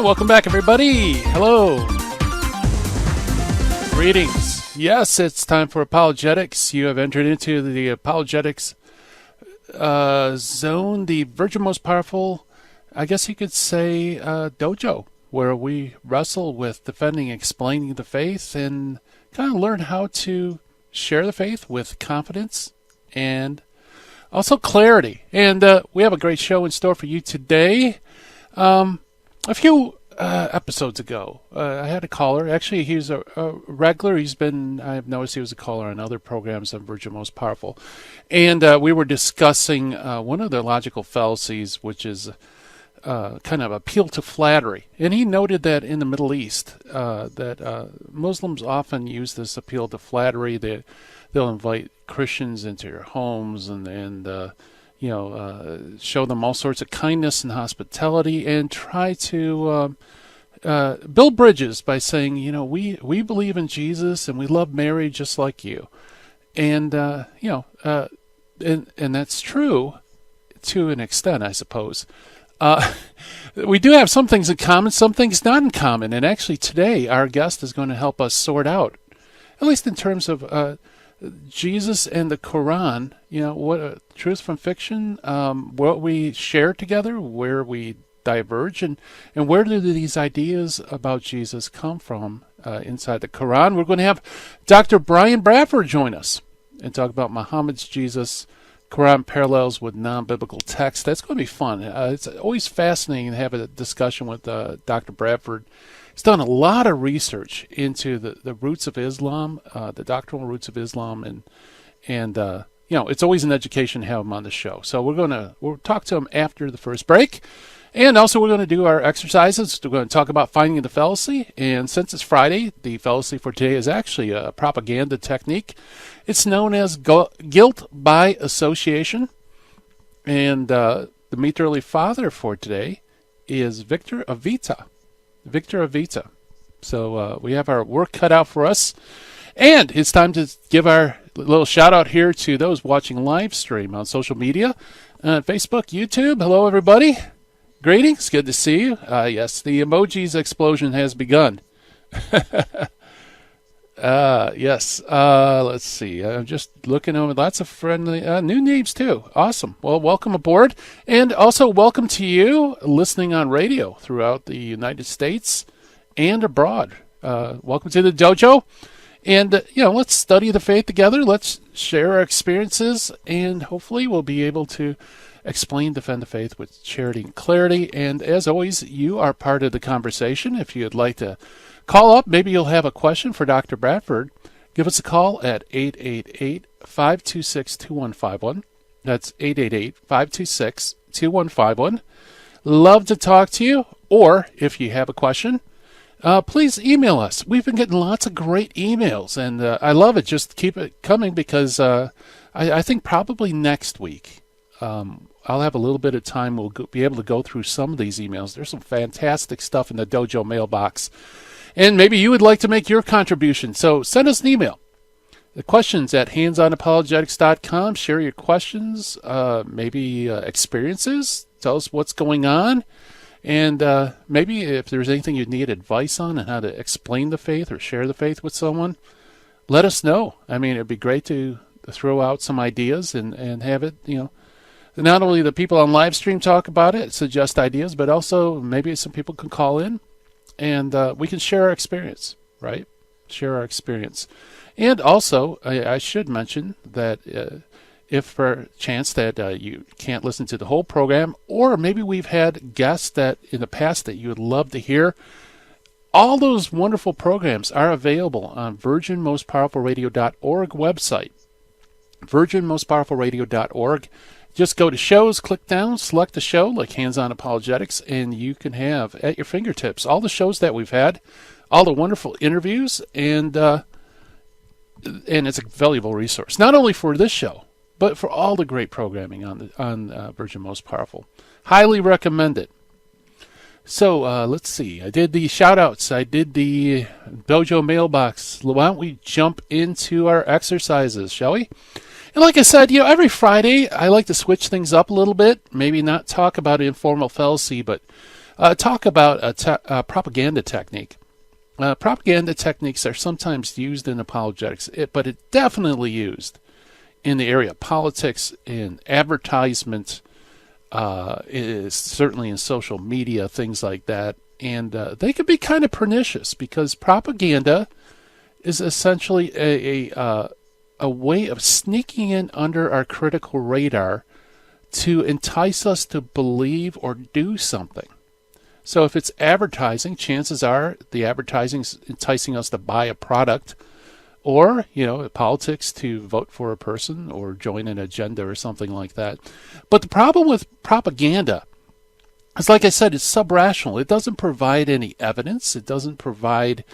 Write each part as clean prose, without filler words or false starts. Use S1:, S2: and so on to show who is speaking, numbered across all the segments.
S1: welcome back, everybody. Hello. Greetings. Yes, it's time for Apologetics. You have entered into the Apologetics zone, the Virgin Most Powerful, I guess you could say, dojo, where we wrestle with defending, explaining the faith, and kind of learn how to share the faith with confidence and also clarity. And we have a great show in store for you today. A few episodes ago, I had a caller. Actually, he's a regular. I've noticed he was a caller on other programs on Virgin Most Powerful. And we were discussing one of the logical fallacies, which is kind of appeal to flattery. And he noted that in the Middle East, that Muslims often use this appeal to flattery. They'll invite Christians into your homes and show them all sorts of kindness and hospitality, and try to build bridges by saying, we believe in Jesus and we love Mary just like you. And, and that's true to an extent, I suppose. We do have some things in common, some things not in common. And actually today, our guest is going to help us sort out, at least in terms of Jesus and the Qur'an, what truth from fiction, what we share together, where we diverge, and where do these ideas about Jesus come from inside the Qur'an. We're going to have Dr. Brian Bradford join us and talk about Muhammad's Jesus, Qur'an parallels with non-biblical texts. That's going to be fun. It's always fascinating to have a discussion with Dr. Bradford. He's done a lot of research into the roots of Islam, the doctrinal roots of Islam, and it's always an education to have him on the show. So we'll talk to him after the first break, and also we're going to do our exercises. We're going to talk about finding the fallacy, and since it's Friday, the fallacy for today is actually a propaganda technique. It's known as guilt by association, and the Meet Early Father for today is Victor Avita. So we have our work cut out for us. And it's time to give our little shout out here to those watching live stream on social media, Facebook, YouTube. Hello, everybody. Greetings. Good to see you. Yes, the emojis explosion has begun. Yes. Let's see. I'm just looking over lots of friendly new names too. Awesome. Well, welcome aboard, and also welcome to you listening on radio throughout the United States and abroad. Welcome to the dojo, and let's study the faith together. Let's share our experiences, and hopefully we'll be able to explain, defend the faith with charity and clarity. And as always, you are part of the conversation. If you'd like to call up, maybe you'll have a question for Dr. Bradford, give us a call at 888-526-2151. That's 888-526-2151. Love to talk to you. Or if you have a question, please email us. We've been getting lots of great emails, and I love it. Just keep it coming, because I think probably next week I'll have a little bit of time. We'll be able to go through some of these emails. There's some fantastic stuff in the dojo mailbox. And maybe you would like to make your contribution. So send us an email. The questions at handsonapologetics.com. Share your questions, maybe experiences. Tell us what's going on. And maybe if there's anything you need advice on and how to explain the faith or share the faith with someone, let us know. I mean, it'd be great to throw out some ideas and have it, not only the people on live stream talk about it, suggest ideas, but also maybe some people can call in. And we can share our experience, right? Share our experience. And also, I should mention that if for a chance that you can't listen to the whole program, or maybe we've had guests that in the past that you would love to hear, all those wonderful programs are available on virginmostpowerfulradio.org website. virginmostpowerfulradio.org. Just go to shows, click down, select a show like Hands On Apologetics, and you can have at your fingertips all the shows that we've had, all the wonderful interviews, and it's a valuable resource, not only for this show, but for all the great programming on Virgin Most Powerful. Highly recommend it. So let's see. I did the shout-outs. I did the dojo mailbox. Why don't we jump into our exercises, shall we? And like I said, every Friday I like to switch things up a little bit. Maybe not talk about informal fallacy, but talk about a propaganda technique. Propaganda techniques are sometimes used in apologetics, but it's definitely used in the area of politics, in advertisement, is certainly in social media, things like that. And they can be kind of pernicious because propaganda is essentially a way of sneaking in under our critical radar to entice us to believe or do something. So if it's advertising, chances are the advertising's enticing us to buy a product, or, politics, to vote for a person or join an agenda or something like that. But the problem with propaganda is, like I said, it's subrational. It doesn't provide any evidence. It doesn't provide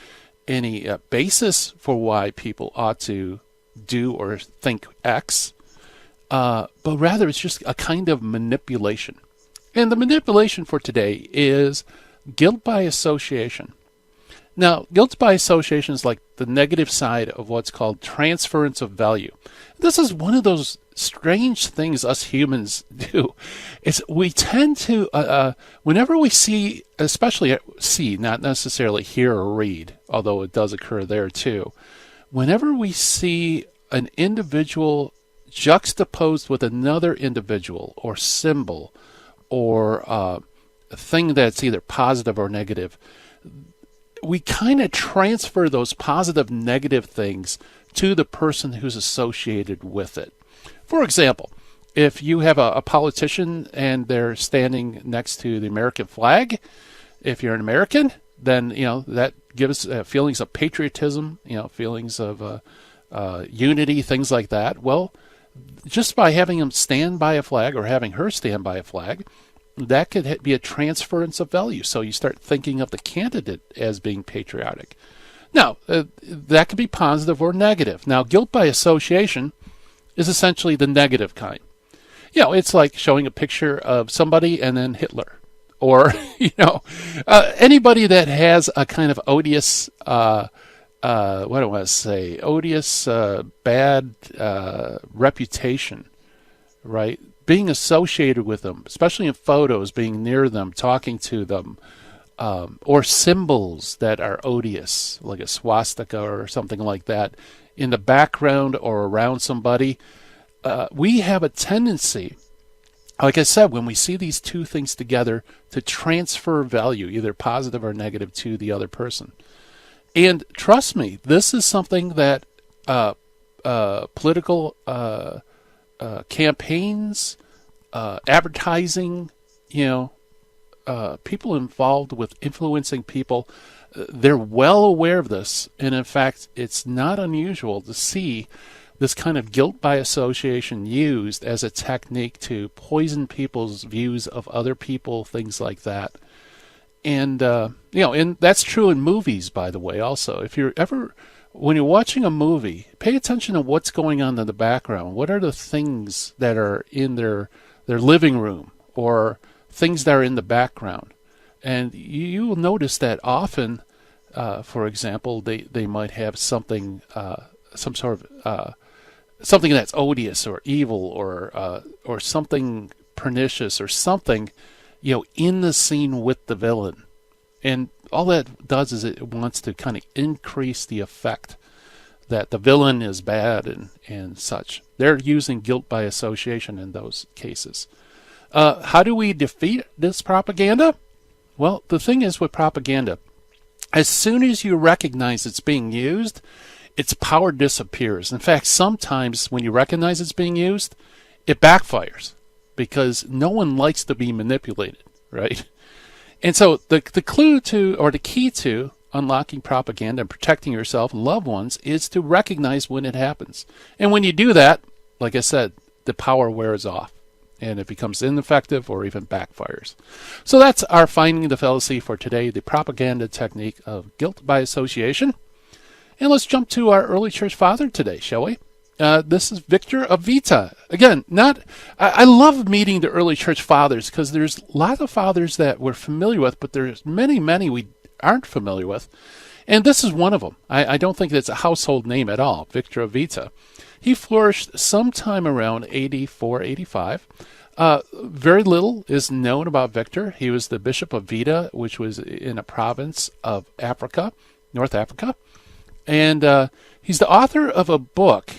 S1: any basis for why people ought to do or think X, but rather it's just a kind of manipulation. And the manipulation for today is guilt by association. Now, guilt by association is like the negative side of what's called transference of value. This is one of those strange things us humans do. Is we tend to, whenever we see, especially see, not necessarily hear or read, although it does occur there too, whenever we see an individual juxtaposed with another individual or symbol or a thing that's either positive or negative, we kind of transfer those positive, negative things to the person who's associated with it. For example, if you have a politician and they're standing next to the American flag, if you're an American, then that gives feelings of patriotism, feelings of unity, things like that. Well, just by having him stand by a flag or having her stand by a flag, that could be a transference of value. So you start thinking of the candidate as being patriotic. Now, that could be positive or negative. Now, guilt by association is essentially the negative kind. It's like showing a picture of somebody and then Hitler. Or, anybody that has a kind of odious, odious, bad reputation, right? Being associated with them, especially in photos, being near them, talking to them, or symbols that are odious, like a swastika or something like that, in the background or around somebody. We have a tendency, like I said, when we see these two things together, to transfer value, either positive or negative, to the other person. And trust me, this is something that political campaigns, advertising, people involved with influencing people, they're well aware of this. And in fact, it's not unusual to see this kind of guilt by association used as a technique to poison people's views of other people, things like that. And, and that's true in movies, by the way, also. If you're ever, when you're watching a movie, pay attention to what's going on in the background. What are the things that are in their living room, or things that are in the background? And you will notice that often, for example, they might have something, some sort of, something that's odious or evil or something pernicious or something, in the scene with the villain. And all that does is it wants to kind of increase the effect that the villain is bad and such. They're using guilt by association in those cases. How do we defeat this propaganda? Well, the thing is with propaganda, as soon as you recognize it's being used, its power disappears. In fact, sometimes when you recognize it's being used, it backfires because no one likes to be manipulated, right? And so the clue to, or the key to, unlocking propaganda and protecting yourself and loved ones is to recognize when it happens. And when you do that, like I said, the power wears off and it becomes ineffective or even backfires. So that's our finding the fallacy for today, the propaganda technique of guilt by association. And let's jump to our early church father today, shall we? This is Victor of Vita. Again, I love meeting the early church fathers because there's a lot of fathers that we're familiar with, but there's many we aren't familiar with. And this is one of them. I don't think it's a household name at all, Victor of Vita. He flourished sometime around AD 485. Very little is known about Victor. He was the Bishop of Vita, which was in a province of Africa, North Africa. And he's the author of a book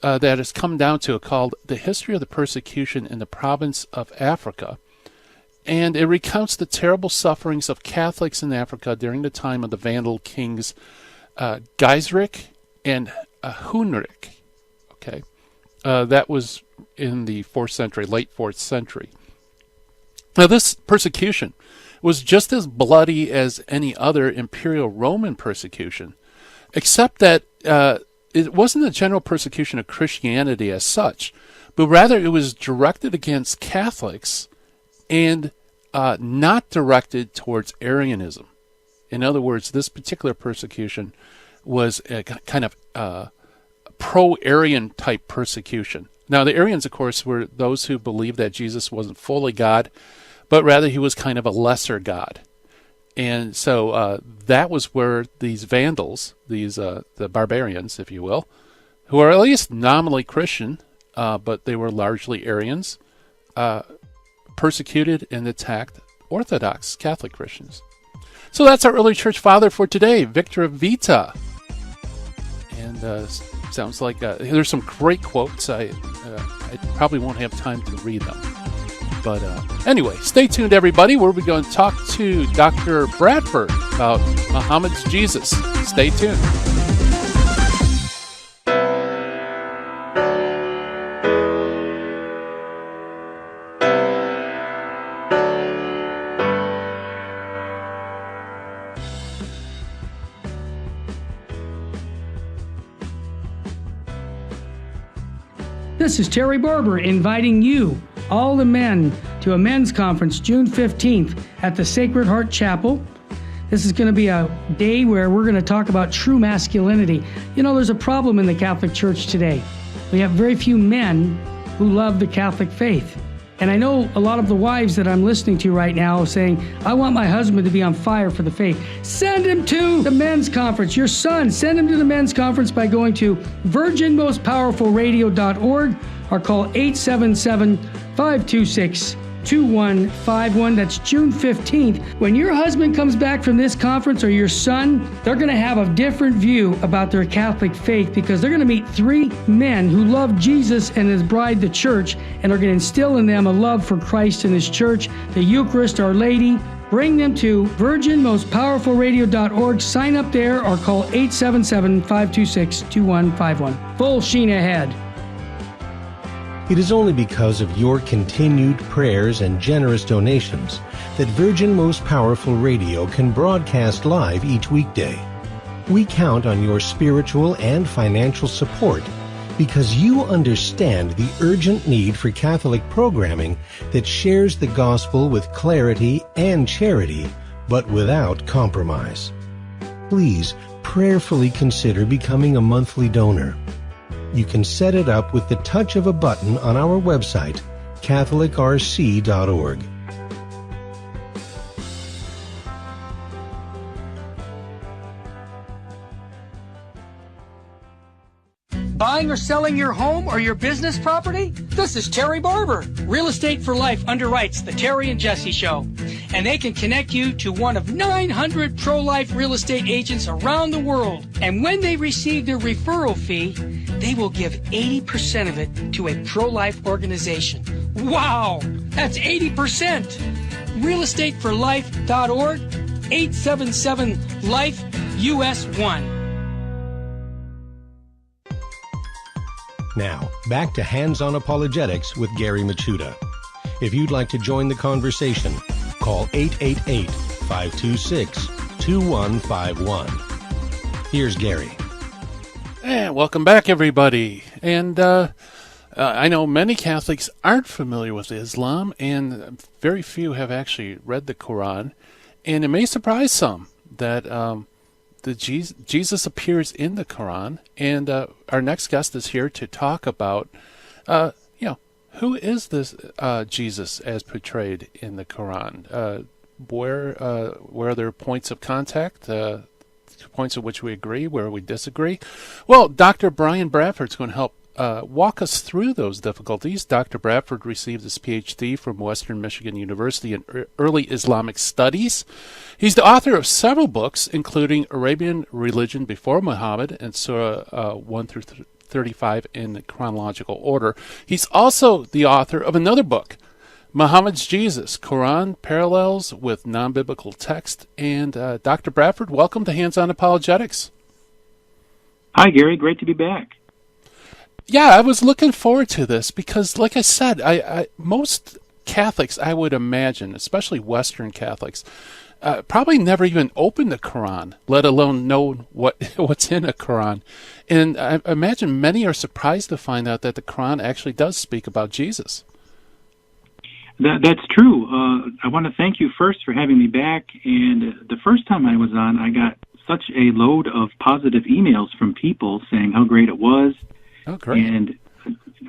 S1: that has come down to called The History of the Persecution in the Province of Africa. And it recounts the terrible sufferings of Catholics in Africa during the time of the Vandal kings Gysric and Hunric. Okay, that was in the 4th century, late 4th century. Now, this persecution was just as bloody as any other imperial Roman persecution, except that it wasn't a general persecution of Christianity as such, but rather it was directed against Catholics and not directed towards Arianism. In other words, this particular persecution was a kind of pro-Arian type persecution. Now, the Arians, of course, were those who believed that Jesus wasn't fully God, but rather he was kind of a lesser God. And so that was where these Vandals, the barbarians, if you will, who are at least nominally Christian, but they were largely Arians, persecuted and attacked Orthodox Catholic Christians. So that's our early church father for today, Victor of Vita. And sounds like there's some great quotes. I probably won't have time to read them. But anyway, stay tuned, everybody. We're going to talk to Dr. Bradford about Muhammad's Jesus. Stay tuned.
S2: This is Terry Barber inviting you, all the men, to a men's conference June 15th at the Sacred Heart Chapel. This is going to be a day where we're going to talk about true masculinity. You know, there's a problem in the Catholic Church today. We have very few men who love the Catholic faith. And I know a lot of the wives that I'm listening to right now saying, I want my husband to be on fire for the faith. Send him to the men's conference. Your son, send him to the men's conference by going to virginmostpowerfulradio.org or call 877-526-2151. That's June 15th. When your husband comes back from this conference, or your son, they're going to have a different view about their Catholic faith, because they're going to meet 3 men who love Jesus and his bride, the church, and are going to instill in them a love for Christ and his church, the Eucharist, Our Lady. Bring them to virginmostpowerfulradio.org. Sign up there or call 877-526-2151. Full sheen ahead.
S3: It is only because of your continued prayers and generous donations that Virgin Most Powerful Radio can broadcast live each weekday. We count on your spiritual and financial support because you understand the urgent need for Catholic programming that shares the gospel with clarity and charity, but without compromise. Please prayerfully consider becoming a monthly donor. You can set it up with the touch of a button on our website, catholicrc.org.
S2: Buying or selling your home or your business property? This is Terry Barber. Real Estate for Life underwrites the Terry and Jesse Show. And they can connect you to one of 900 pro-life real estate agents around the world. And when they receive their referral fee, they will give 80% of it to a pro-life organization. Wow! That's 80%! realestateforlife.org, 877-LIFE-US1.
S3: Now, back to Hands-on Apologetics with Gary Machuda. If you'd like to join the conversation, call 888-526-2151. Here's Gary.
S1: And welcome back, everybody. And I know many Catholics aren't familiar with Islam, and very few have actually read the Qur'an. And it may surprise some that Jesus appears in the Qur'an. And our next guest is here to talk about, who is this Jesus as portrayed in the Qur'an? Where are there points of contact? Points at which we agree, where we disagree? Well, Dr. Brian Bradford is going to help walk us through those difficulties. Dr. Bradford received his PhD from Western Michigan University in Early Islamic Studies. He's the author of several books, including Arabian Religion Before Muhammad and Surah 1 through 35 in chronological order. He's also the author of another book, Muhammad's Jesus, Qur'an Parallels with Non-Biblical Text. And Dr. Bradford, welcome to Hands-On Apologetics.
S4: Hi, Gary. Great to be back.
S1: Yeah, I was looking forward to this because, like I said, most Catholics, I would imagine, especially Western Catholics, probably never even opened the Quran, let alone know what's in a Quran. And I imagine many are surprised to find out that the Quran actually does speak about Jesus.
S4: That's true. I want to thank you first for having me back. And the first time I was on, I got such a load of positive emails from people saying how great it was.
S1: Oh, great.
S4: And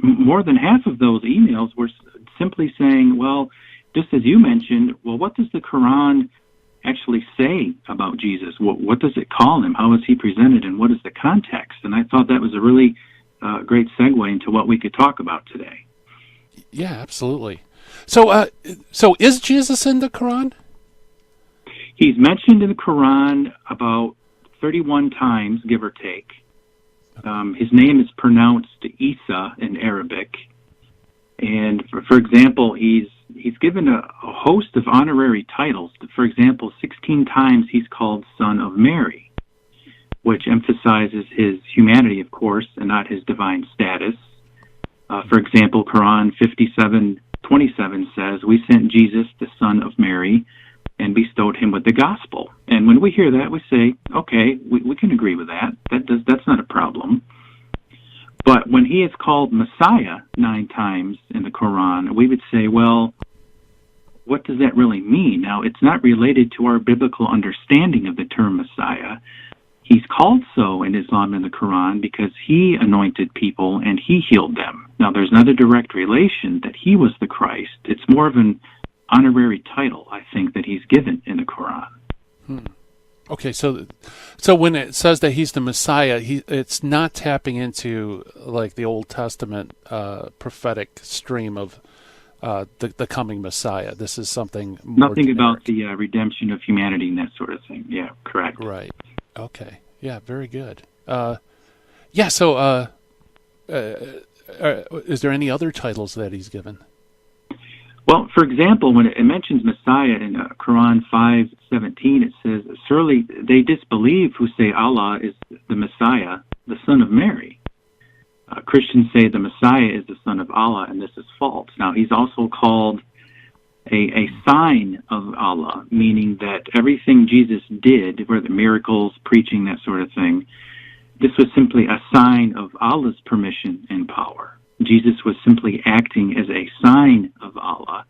S4: more than half of those emails were simply saying, well, just as you mentioned, well, what does the Quran actually say about Jesus? What does it call him? How is he presented? And what is the context? And I thought that was a really great segue into what we could talk about today.
S1: Yeah, absolutely. So is Jesus in the Quran?
S4: He's mentioned in the Quran about 31 times, give or take. His name is pronounced Isa in Arabic. And for example, he's given a host of honorary titles. For example, 16 times he's called Son of Mary, which emphasizes his humanity, of course, and not his divine status. For example, Quran 57:27 says, "We sent Jesus, the Son of Mary, and bestowed him with the gospel." And when we hear that, we say, okay, we can agree with that. That's not a problem. But when he is called Messiah 9 times in the Quran, we would say, well, what does that really mean? Now, it's not related to our biblical understanding of the term Messiah. He's called so in Islam in the Quran because he anointed people and he healed them. Now, there's not a direct relation that he was the Christ. It's more of an honorary title, I think, that he's given in the Quran.
S1: Okay, so when it says that he's the Messiah, it's not tapping into like the Old Testament prophetic stream of the coming Messiah. This is something more
S4: nothing
S1: generic.
S4: About the redemption of humanity and that sort of thing. Yeah, correct.
S1: Right. Okay. Yeah. Very good. Yeah. So, is there any other titles that he's given?
S4: Well, for example, when it mentions Messiah in Quran 5:17, it says, "Surely they disbelieve who say Allah is the Messiah, the Son of Mary." Christians say the Messiah is the Son of Allah, and this is false. Now, he's also called a sign of Allah, meaning that everything Jesus did, where the miracles, preaching, that sort of thing, this was simply a sign of Allah's permission and power. Jesus was simply acting as a sign of Allah.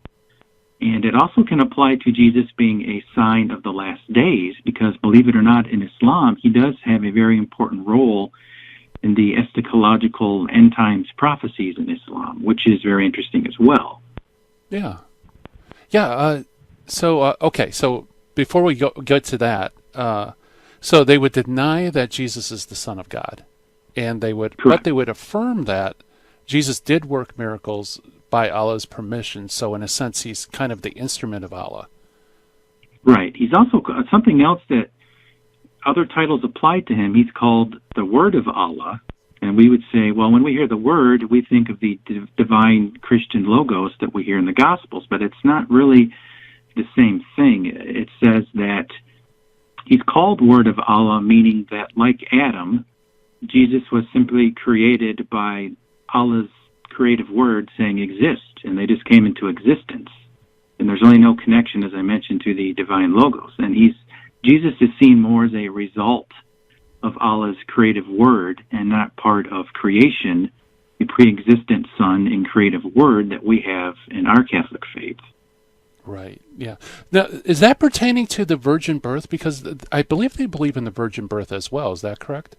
S4: And it also can apply to Jesus being a sign of the last days, because believe it or not, in Islam, he does have a very important role in the eschatological end times prophecies in Islam, which is very interesting as well.
S1: Yeah. Yeah. Okay. So before we get to that, so they would deny that Jesus is the Son of God, and but they would affirm that Jesus did work miracles by Allah's permission. So in a sense, he's kind of the instrument of Allah.
S4: Right. He's also something else that other titles apply to him. He's called the Word of Allah. And we would say, well, when we hear the word, we think of the divine Christian logos that we hear in the Gospels, but it's not really the same thing. It says that he's called Word of Allah, meaning that like Adam, Jesus was simply created by Allah's creative word saying exist, and they just came into existence. And there's really no connection, as I mentioned, to the divine logos. And Jesus is seen more as a result of Allah's creative word and not part of creation, the pre-existent Son and creative word that we have in our Catholic faith.
S1: Right, yeah. Now, is that pertaining to the virgin birth? Because I believe they believe in the virgin birth as well. Is that correct?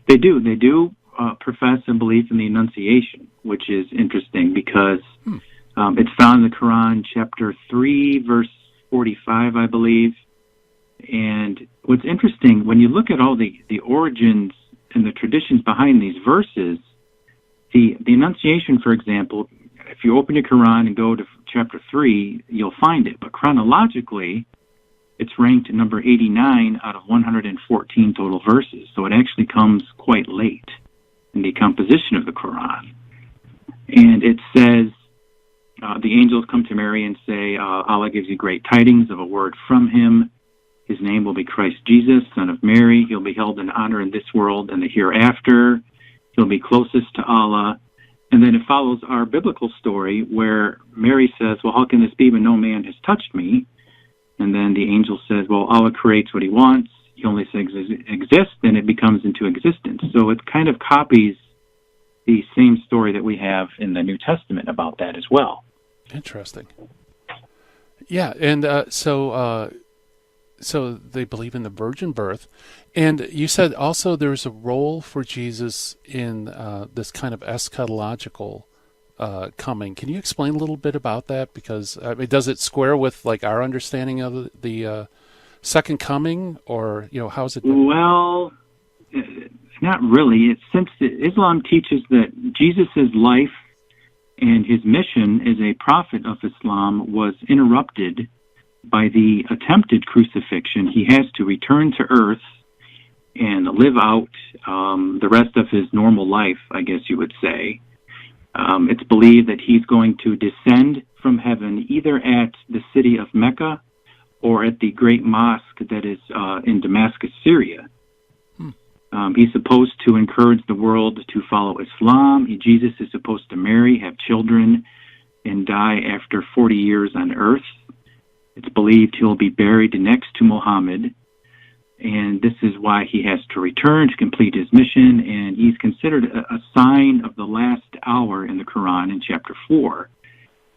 S4: They do. They do profess a belief in the Annunciation, which is interesting because it's found in the Quran, chapter 3, verse 45, I believe. And what's interesting, when you look at all the origins and the traditions behind these verses, The Annunciation, for example, if you open your Quran and go to chapter 3, you'll find it. But chronologically, it's ranked number 89 out of 114 total verses. So it actually comes quite late in the composition of the Quran. And it says, the angels come to Mary and say, Allah gives you great tidings of a word from him. His name will be Christ Jesus, son of Mary. He'll be held in honor in this world and the hereafter. He'll be closest to Allah. And then it follows our biblical story where Mary says, well, how can this be when no man has touched me? And then the angel says, well, Allah creates what he wants. He only says exist, and it becomes into existence. So it kind of copies the same story that we have in the New Testament about that as well.
S1: Interesting. Yeah, and so they believe in the virgin birth. And you said also there's a role for Jesus in this kind of eschatological coming. Can you explain a little bit about that? Because does it square with like our understanding of the second coming, or how is it?
S4: Well, not really. It's since Islam teaches that Jesus' life and his mission as a prophet of Islam was interrupted by the attempted crucifixion. He has to return to earth and live out the rest of his normal life, I guess you would say. It's believed that he's going to descend from heaven either at the city of Mecca or at the great mosque that is in Damascus, Syria. He's supposed to encourage the world to follow Islam. Jesus is supposed to marry, have children, and die after 40 years on earth. It's believed he'll be buried next to Muhammad, and this is why he has to return to complete his mission, and he's considered a sign of the last hour in the Quran in chapter 4.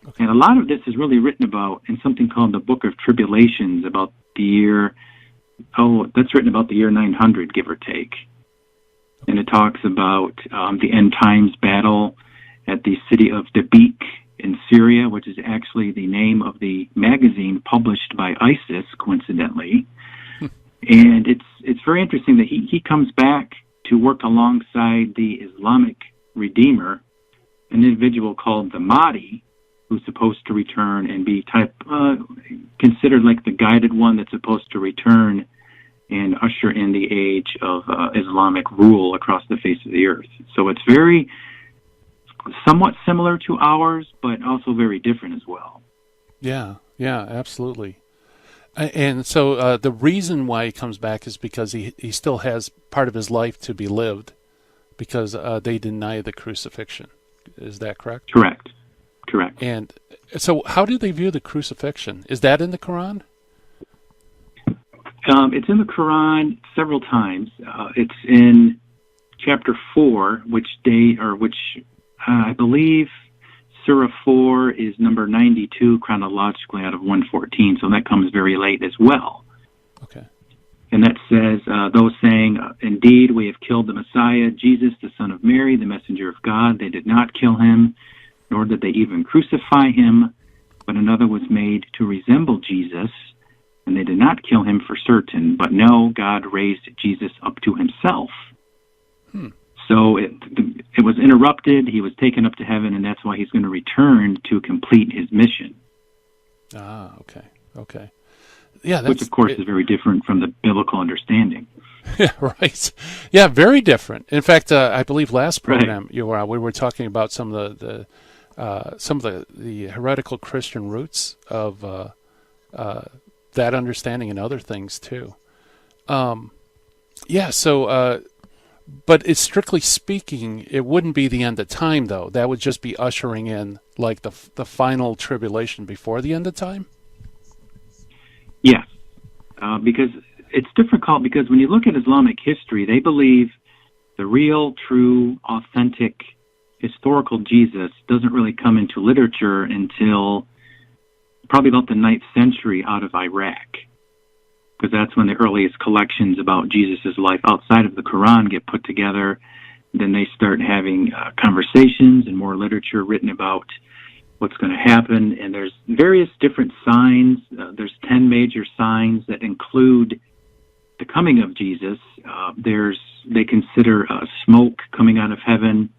S4: Okay. And a lot of this is really written about in something called the Book of Tribulations, about the year, that's written about the year 900, give or take. And it talks about the end times battle at the city of Dabiq in Syria, which is actually the name of the magazine published by ISIS, coincidentally. And it's very interesting that he comes back to work alongside the Islamic Redeemer, an individual called the Mahdi, who's supposed to return and be considered like the guided one that's supposed to return and usher in the age of Islamic rule across the face of the earth. So it's somewhat similar to ours, but also very different as well. Yeah,
S1: absolutely. And so the reason why he comes back is because he still has part of his life to be lived, because they deny the crucifixion. Is that correct?
S4: Correct.
S1: And so how do they view the crucifixion? Is that in the Quran?
S4: It's in the Quran several times. It's in chapter 4, which I believe Surah 4 is number 92 chronologically out of 114, so that comes very late as well.
S1: Okay.
S4: And that says, those saying, indeed, we have killed the Messiah, Jesus, the son of Mary, the messenger of God. They did not kill him, nor did they even crucify him, but another was made to resemble Jesus, and they did not kill him for certain, but no, God raised Jesus up to himself. So it was interrupted, he was taken up to heaven, and that's why he's going to return to complete his mission.
S1: Okay. Yeah,
S4: which, of course, is very different from the biblical understanding.
S1: Yeah, right. Yeah, very different. In fact, I believe last program we were talking about some of the heretical Christian roots of that understanding and other things too. But it's strictly speaking, it wouldn't be the end of time, though. That would just be ushering in like the final tribulation before the end of time.
S4: Yes, because it's difficult, because when you look at Islamic history, they believe the real, true, authentic, historical Jesus doesn't really come into literature until probably about the 9th century out of Iraq, because that's when the earliest collections about Jesus' life outside of the Quran get put together. Then they start having conversations and more literature written about what's going to happen. And there's various different signs. There's 10 major signs that include the coming of Jesus. They consider smoke coming out of heaven.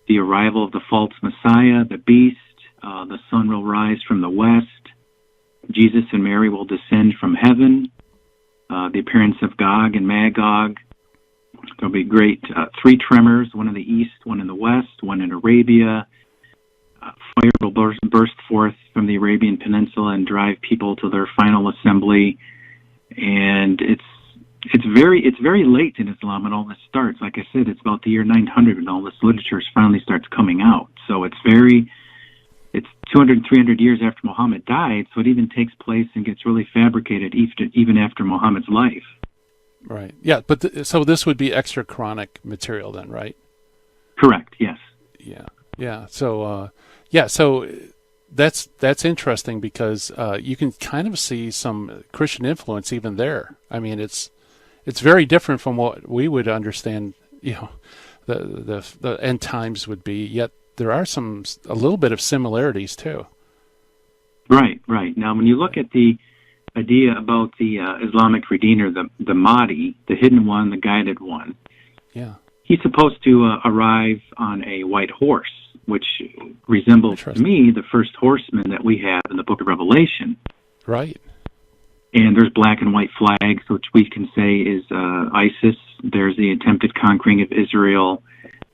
S4: the arrival of the false Messiah, the beast, the sun will rise from the west, Jesus and Mary will descend from heaven, the appearance of Gog and Magog. There'll be great three tremors, one in the east, one in the west, one in Arabia. Fire will burst forth from the Arabian Peninsula and drive people to their final assembly. And it's very late in Islam when all this starts. Like I said, it's about the year 900 when all this literature finally starts coming out. So it's 200, 300 years after Muhammad died, so it even takes place and gets really fabricated even after Muhammad's life.
S1: Right. Yeah, but so this would be extra Quranic material then, right?
S4: Correct, yes.
S1: Yeah. Yeah. So, so that's interesting because you can kind of see some Christian influence even there. I mean, it's very different from what we would understand, the end times would be, yet there are a little bit of similarities too.
S4: Right. Now, when you look at the idea about the Islamic Redeemer, the Mahdi, the hidden one, the guided one,
S1: yeah,
S4: he's supposed to arrive on a white horse, which resembles to me the first horseman that we have in the Book of Revelation.
S1: Right.
S4: And there's black and white flags, which we can say is ISIS. There's the attempted conquering of Israel.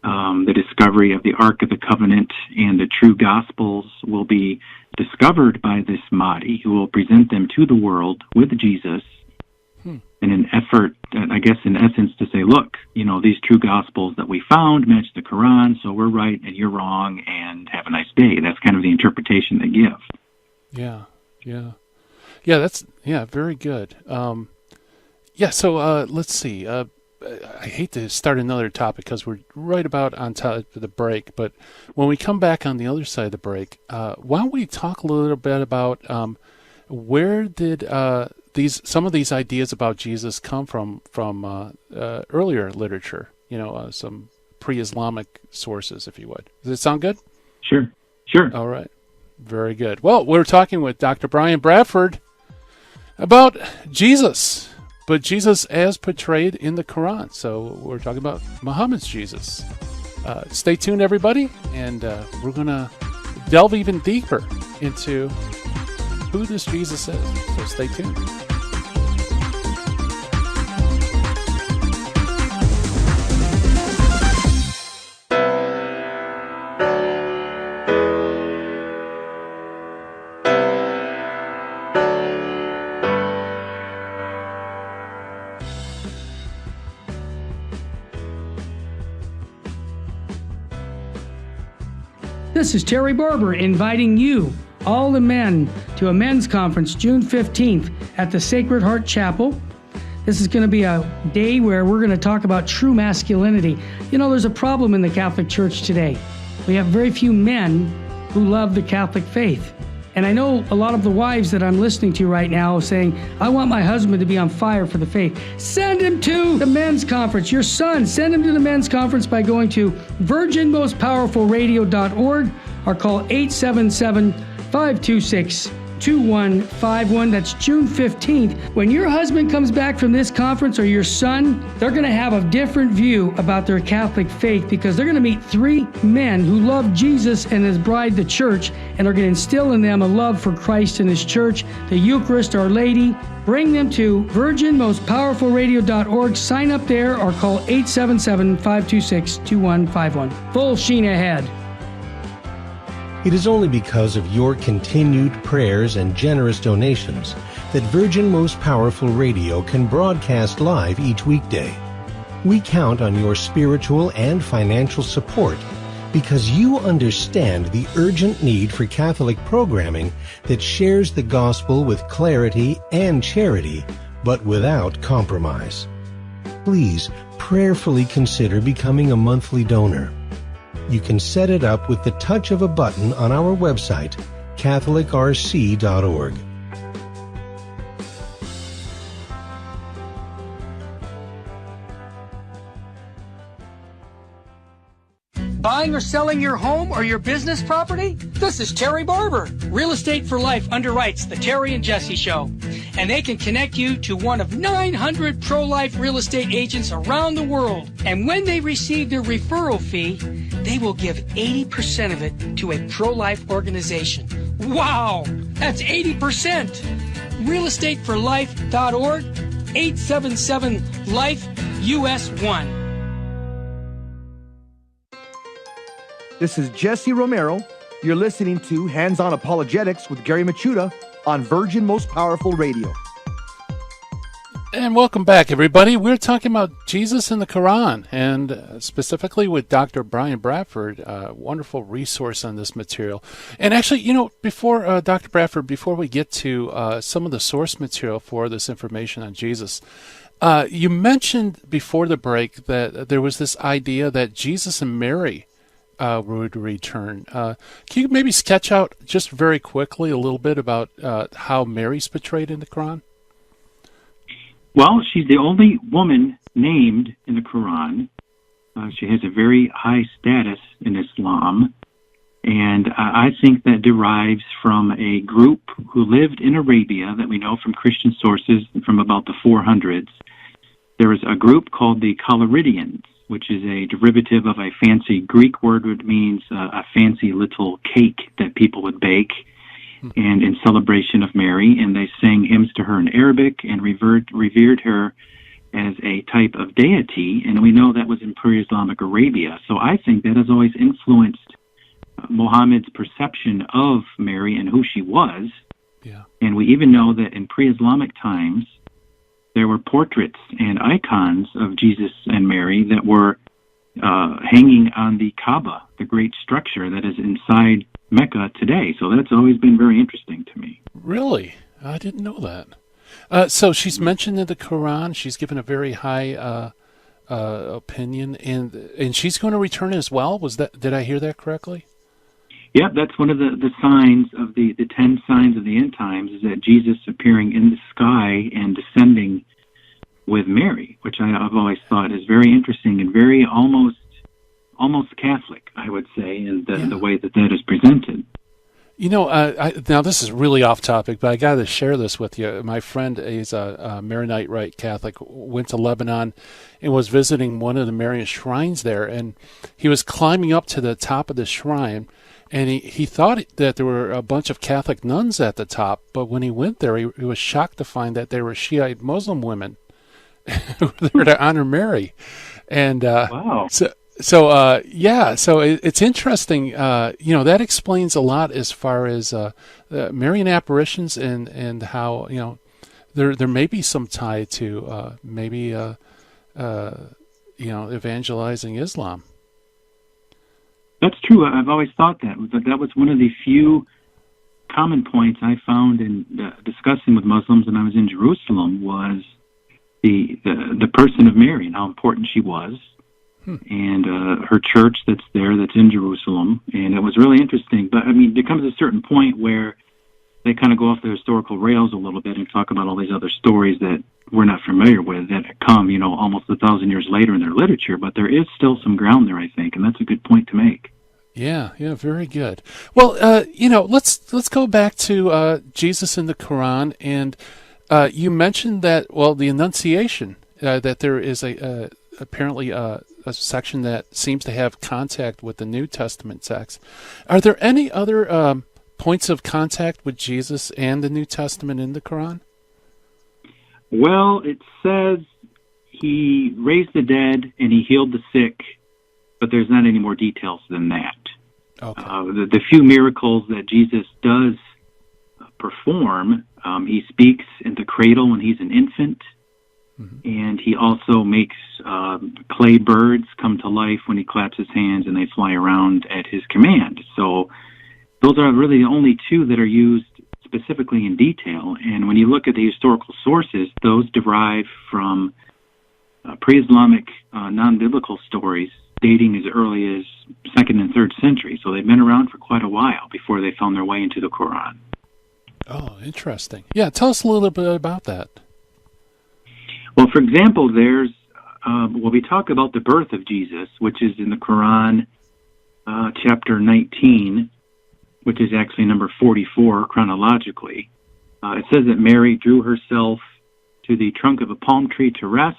S4: The discovery of the Ark of the Covenant and the true Gospels will be discovered by this Mahdi, who will present them to the world with Jesus in an effort, I guess, in essence, to say, look, these true Gospels that we found match the Qur'an, so we're right and you're wrong, and have a nice day. That's kind of the interpretation they give.
S1: Yeah. That's very good. So let's see. I hate to start another topic because we're right about on top of the break, but when we come back on the other side of the break, why don't we talk a little bit about where did some of these ideas about Jesus come from earlier literature? Some pre-Islamic sources, if you would. Does it sound good?
S4: Sure.
S1: All right. Very good. Well, we're talking with Dr. Brian Bradford about Jesus. But Jesus as portrayed in the Quran. So we're talking about Muhammad's Jesus. Stay tuned, everybody, and we're going to delve even deeper into who this Jesus is. So stay tuned.
S2: This is Terry Barber inviting you, all the men, to a men's conference June 15th at the Sacred Heart Chapel. This is going to be a day where we're going to talk about true masculinity. There's a problem in the Catholic Church today. We have very few men who love the Catholic faith. And I know a lot of the wives that I'm listening to right now saying, I want my husband to be on fire for the faith. Send him to the men's conference. Your son, send him to the men's conference by going to virginmostpowerfulradio.org or call 877-526-2151. That's June 15th. When your husband comes back from this conference, or your son, they're going to have a different view about their Catholic faith because they're going to meet three men who love Jesus and his bride, the church, and are going to instill in them a love for Christ and his church, the Eucharist, Our Lady. Bring them to virginmostpowerfulradio.org. Sign up there or call 877-526-2151. Full sheen ahead.
S3: It is only because of your continued prayers and generous donations that Virgin Most Powerful Radio can broadcast live each weekday. We count on your spiritual and financial support because you understand the urgent need for Catholic programming that shares the gospel with clarity and charity, but without compromise. Please prayerfully consider becoming a monthly donor. You can set it up with the touch of a button on our website, catholicrc.org.
S2: Buying or selling your home or your business property? This is Terry Barber. Real Estate for Life underwrites The Terry and Jesse Show. and they can connect you to one of 900 pro-life real estate agents around the world. And when they receive their referral fee, they will give 80% of it to a pro-life organization. Wow, that's 80%. realestateforlife.org, 877-LIFE-US1.
S5: This is Jesse Romero. You're listening to Hands-On Apologetics with Gary Machuda on Virgin Most Powerful Radio.
S1: And welcome back, everybody. We're talking about Jesus in the Qur'an, and specifically with Dr. Brian Bradford, a wonderful resource on this material. And actually, before Dr. Bradford, before we get to some of the source material for this information on Jesus, you mentioned before the break that there was this idea that Jesus and Mary would return. Can you maybe sketch out just very quickly a little bit about how Mary's portrayed in the Quran?
S4: Well, she's the only woman named in the Quran. She has a very high status in Islam, and I think that derives from a group who lived in Arabia that we know from Christian sources from about the 400s. There was a group called the Collyridians, which is a derivative of a fancy Greek word which means a fancy little cake that people would bake, and in celebration of Mary, and they sang hymns to her in Arabic and revered her as a type of deity, and we know that was in pre-Islamic Arabia. So I think that has always influenced Muhammad's perception of Mary and who she was.
S1: Yeah. And
S4: we even know that in pre-Islamic times, there were portraits and icons of Jesus and Mary that were hanging on the Kaaba, the great structure that is inside Mecca today. So that's always been very interesting to me.
S1: Really? I didn't know that. So she's mentioned in the Quran. She's given a very high opinion, and she's going to return as well. Did I hear that correctly?
S4: Yeah, that's one of the signs of the 10 signs of the end times, is that Jesus appearing in the sky and descending with Mary, which I've always thought is very interesting and very almost Catholic, I would say, in the way that is presented.
S1: Now this is really off topic, but I got to share this with you. My friend is a Maronite Rite Catholic, went to Lebanon and was visiting one of the Marian shrines there, and he was climbing up to the top of the shrine, and he thought that there were a bunch of Catholic nuns at the top, but when he went there, he was shocked to find that they were Shiite Muslim women who were there to honor Mary. And
S4: wow.
S1: So it's interesting. That explains a lot as far as Marian apparitions and how there may be some tie to evangelizing Islam.
S4: That's true. I've always thought that was one of the few common points I found in discussing with Muslims when I was in Jerusalem was the person of Mary and how important she was. And her church that's in Jerusalem, and it was really interesting. But I mean, there comes a certain point where they kind of go off the historical rails a little bit and talk about all these other stories that we're not familiar with that come, almost 1,000 years later in their literature. But there is still some ground there, I think, and that's a good point to make.
S1: Yeah, very good. Well, let's go back to Jesus in the Quran, and you mentioned that the Annunciation, that there is apparently a section that seems to have contact with the New Testament text. Are there any other points of contact with Jesus and the New Testament in the Quran?
S4: Well, it says he raised the dead and he healed the sick, but there's not any more details than that.
S1: Okay.
S4: The few miracles that Jesus does perform, he speaks in the cradle when he's an infant. And he also makes clay birds come to life when he claps his hands and they fly around at his command. So those are really the only two that are used specifically in detail. And when you look at the historical sources, those derive from pre-Islamic non-biblical stories dating as early as 2nd and 3rd century. So they've been around for quite a while before they found their way into the Quran.
S1: Oh, interesting. Yeah, tell us a little bit about that.
S4: Well, for example, there's, we talk about the birth of Jesus, which is in the Quran, chapter 19, which is actually number 44 chronologically. It says that Mary drew herself to the trunk of a palm tree to rest.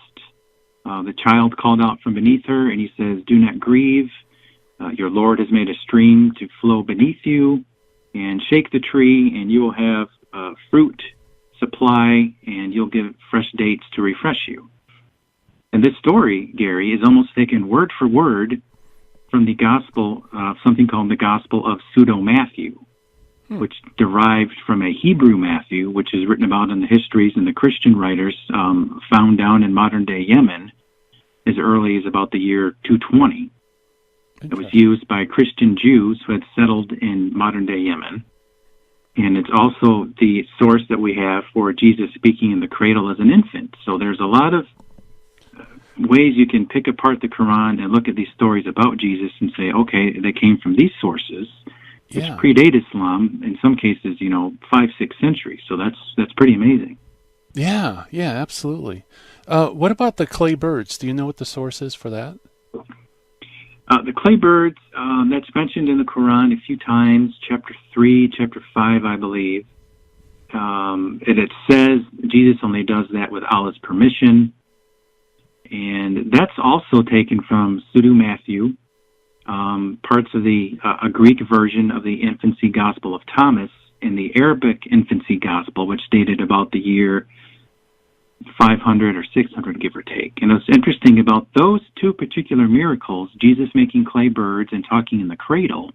S4: The child called out from beneath her, and he says, "Do not grieve. Your Lord has made a stream to flow beneath you, and shake the tree, and you will have fruit supply, and you'll give fresh dates to refresh you." And this story, Gary, is almost taken word for word from the gospel, something called the Gospel of Pseudo-Matthew, which derived from a Hebrew Matthew, which is written about in the histories and the Christian writers found down in modern-day Yemen as early as about the year 220. It was used by Christian Jews who had settled in modern-day Yemen. And it's also the source that we have for Jesus speaking in the cradle as an infant. So there's a lot of ways you can pick apart the Quran and look at these stories about Jesus and say, okay, they came from these sources, which predate Islam, in some cases, 5-6 centuries. So that's pretty amazing.
S1: Yeah, absolutely. What about the clay birds? Do you know what the source is for that?
S4: The clay birds, that's mentioned in the Quran a few times, chapter 3, chapter 5, I believe. And it says Jesus only does that with Allah's permission. And that's also taken from Pseudo-Matthew, parts of a Greek version of the infancy gospel of Thomas, and the Arabic infancy gospel, which dated about the year 500 or 600, give or take. And what's interesting about those two particular miracles, Jesus making clay birds and talking in the cradle,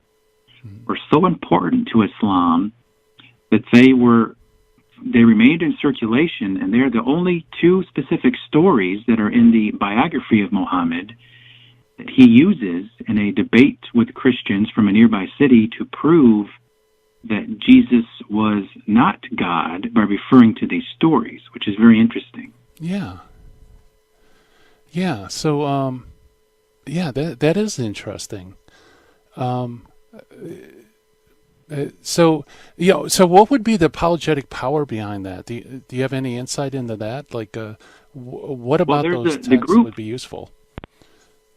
S4: were so important to Islam that they remained in circulation, and they're the only two specific stories that are in the biography of Muhammad that he uses in a debate with Christians from a nearby city to prove that Jesus was not God by referring to these stories, which is very interesting.
S1: Yeah. So, that is interesting. So what would be the apologetic power behind that? Do you have any insight into that? Like, what about those texts would be useful?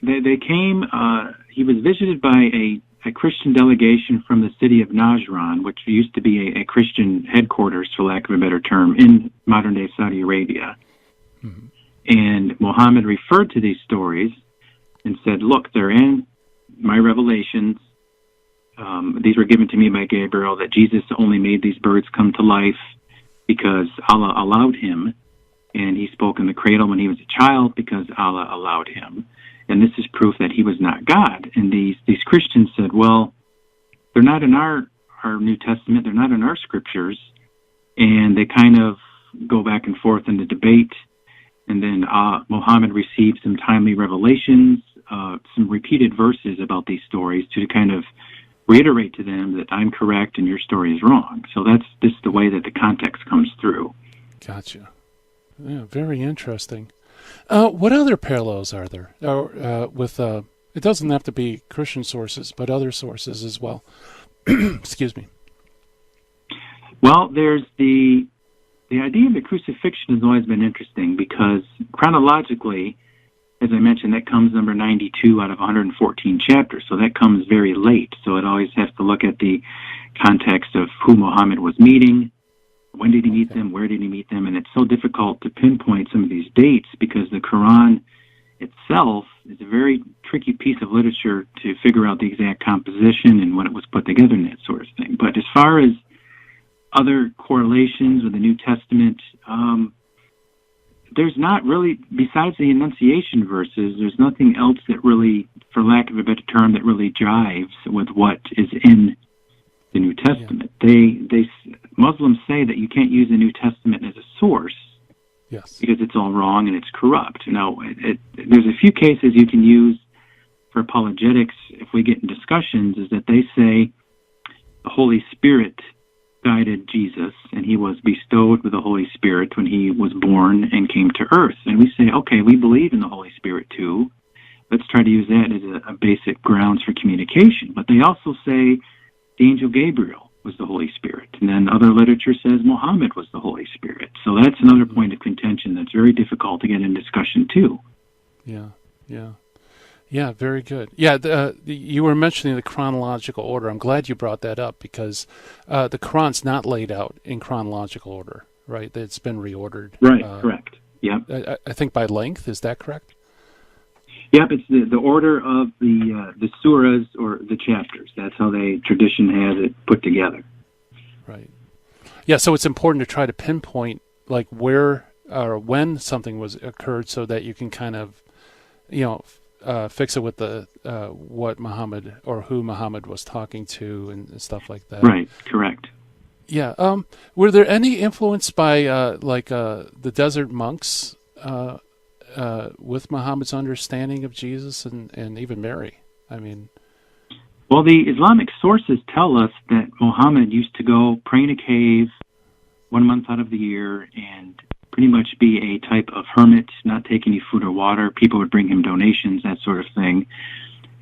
S4: They came, he was visited by a Christian delegation from the city of Najran, which used to be a Christian headquarters, for lack of a better term, in modern-day Saudi Arabia. Mm-hmm. And Muhammad referred to these stories and said, look, they're in my revelations. These were given to me by Gabriel, that Jesus only made these birds come to life because Allah allowed him, and he spoke in the cradle when he was a child because Allah allowed him. And this is proof that he was not God. And these Christians said, well, they're not in our New Testament, they're not in our scriptures. And they kind of go back and forth in the debate. And then Muhammad received some timely revelations, some repeated verses about these stories to kind of reiterate to them that I'm correct and your story is wrong. So that's just the way that the context comes through.
S1: Gotcha. Yeah, very interesting. What other parallels are there with? It doesn't have to be Christian sources, but other sources as well. Excuse me.
S4: Well, there's the idea of the crucifixion has always been interesting because chronologically, as I mentioned, that comes number 92 out of 114 chapters, so that comes very late. So it always has to look at the context of who Muhammad was meeting. When did he meet them? Where did he meet them? And it's so difficult to pinpoint some of these dates because the Quran itself is a very tricky piece of literature to figure out the exact composition and when it was put together and that sort of thing. But as far as other correlations with the New Testament, there's not really, besides the Annunciation verses, there's nothing else that really, for lack of a better term, that really jives with what is in the New Testament. Yeah. Muslims say that you can't use the New Testament as a source,
S1: yes,
S4: because it's all wrong and it's corrupt. Now, there's a few cases you can use for apologetics if we get in discussions, is that they say the Holy Spirit guided Jesus and he was bestowed with the Holy Spirit when he was born and came to earth. And we say, okay, we believe in the Holy Spirit too. Let's try to use that as a basic grounds for communication. But they also say the angel Gabriel was the Holy Spirit. And then other literature says Muhammad was the Holy Spirit. So that's another point of contention that's very difficult to get in discussion too.
S1: Yeah. Yeah, very good. Yeah, you were mentioning the chronological order. I'm glad you brought that up because the Qur'an's not laid out in chronological order, right? It's been reordered.
S4: Right, correct. Yep.
S1: I think by length. Is that correct?
S4: Yep, it's the order of the surahs or the chapters. That's how tradition has it put together. Right.
S1: Yeah, so it's important to try to pinpoint like where or when something was occurred so that you can kind of, fix it with the what Muhammad or who Muhammad was talking to and stuff like that.
S4: Right, correct.
S1: Yeah. Were there any influence by the desert monks with Muhammad's understanding of Jesus and even Mary? I mean,
S4: well, the Islamic sources tell us that Muhammad used to go pray in a cave 1 month out of the year and pretty much be a type of hermit, not take any food or water. People would bring him donations, that sort of thing.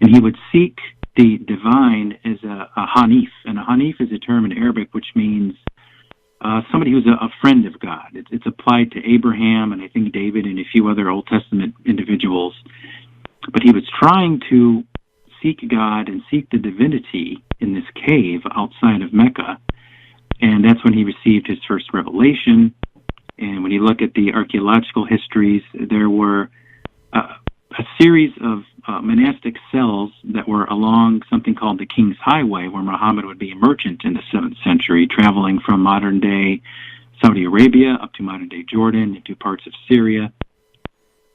S4: And he would seek the divine as a hanif. And a hanif is a term in Arabic which means somebody who's a friend of God. It's applied to Abraham and I think David and a few other Old Testament individuals. But he was trying to seek God and seek the divinity in this cave outside of Mecca. And that's when he received his first revelation. And when you look at the archaeological histories, there were a series of monastic cells that were along something called the King's Highway, where Muhammad would be a merchant in the 7th century, traveling from modern-day Saudi Arabia up to modern-day Jordan, into parts of Syria.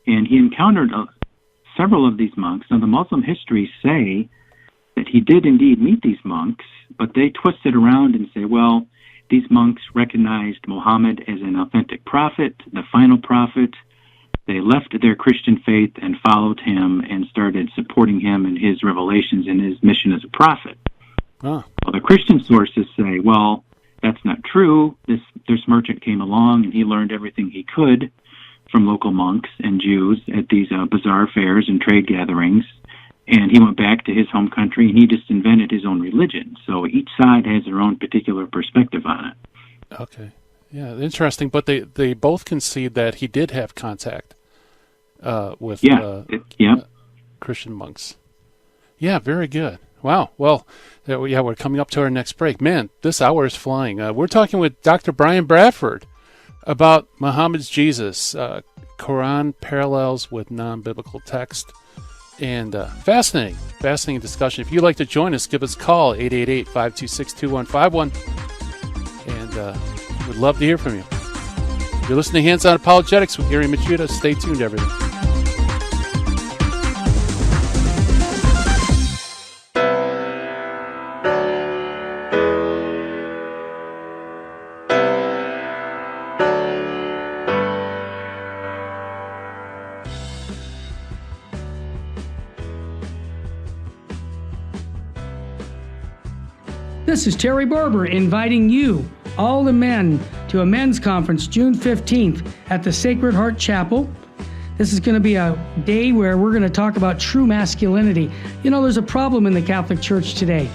S4: And he encountered several of these monks. Now, the Muslim histories say that he did indeed meet these monks, but they twist it around and say, well, these monks recognized Muhammad as an authentic prophet, the final prophet. They left their Christian faith and followed him and started supporting him in his revelations and his mission as a prophet.
S1: Oh.
S4: Well, the Christian sources say, well, that's not true. This merchant came along and he learned everything he could from local monks and Jews at these bazaar fairs and trade gatherings. And he went back to his home country and he just invented his own religion. So each side has their own particular perspective on it.
S1: Okay. Yeah, interesting. But they both concede that he did have contact with Christian monks. Yeah, very good. Wow. Well, we're coming up to our next break. Man, this hour is flying. We're talking with Dr. Brian Bradford about Muhammad's Jesus, Quran parallels with non-biblical text. And fascinating discussion. If you'd like to join us, give us a call, 888-526-2151. And we'd love to hear from you. You're listening to Hands On Apologetics with Gary Machuda. Stay tuned, everyone.
S2: This is Terry Barber inviting you, all the men, to a men's conference June 15th at the Sacred Heart Chapel. This is going to be a day where we're going to talk about true masculinity. You know, there's a problem in the Catholic Church today.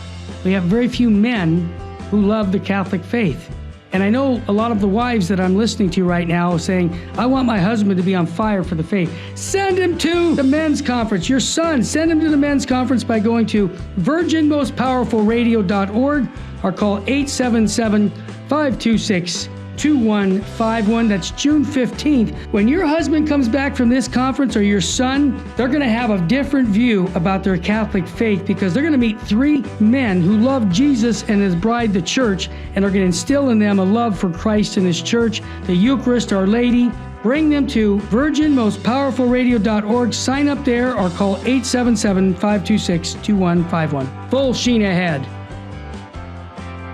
S2: We have very few men who love the Catholic faith. And I know a lot of the wives that I'm listening to right now saying, I want my husband to be on fire for the faith. Send him to the men's conference. Your son, send him to the men's conference by going to virginmostpowerfulradio.org or call 877-526-2151. That's June 15th. When your husband comes back from this conference or your son, they're going to have a different view about their Catholic faith because they're going to meet 3 men who love Jesus and his bride, the church, and are going to instill in them a love for Christ and his church, the Eucharist, Our Lady. Bring them to virginmostpowerfulradio.org. Sign up there or call 877-526-2151. Full sheen ahead.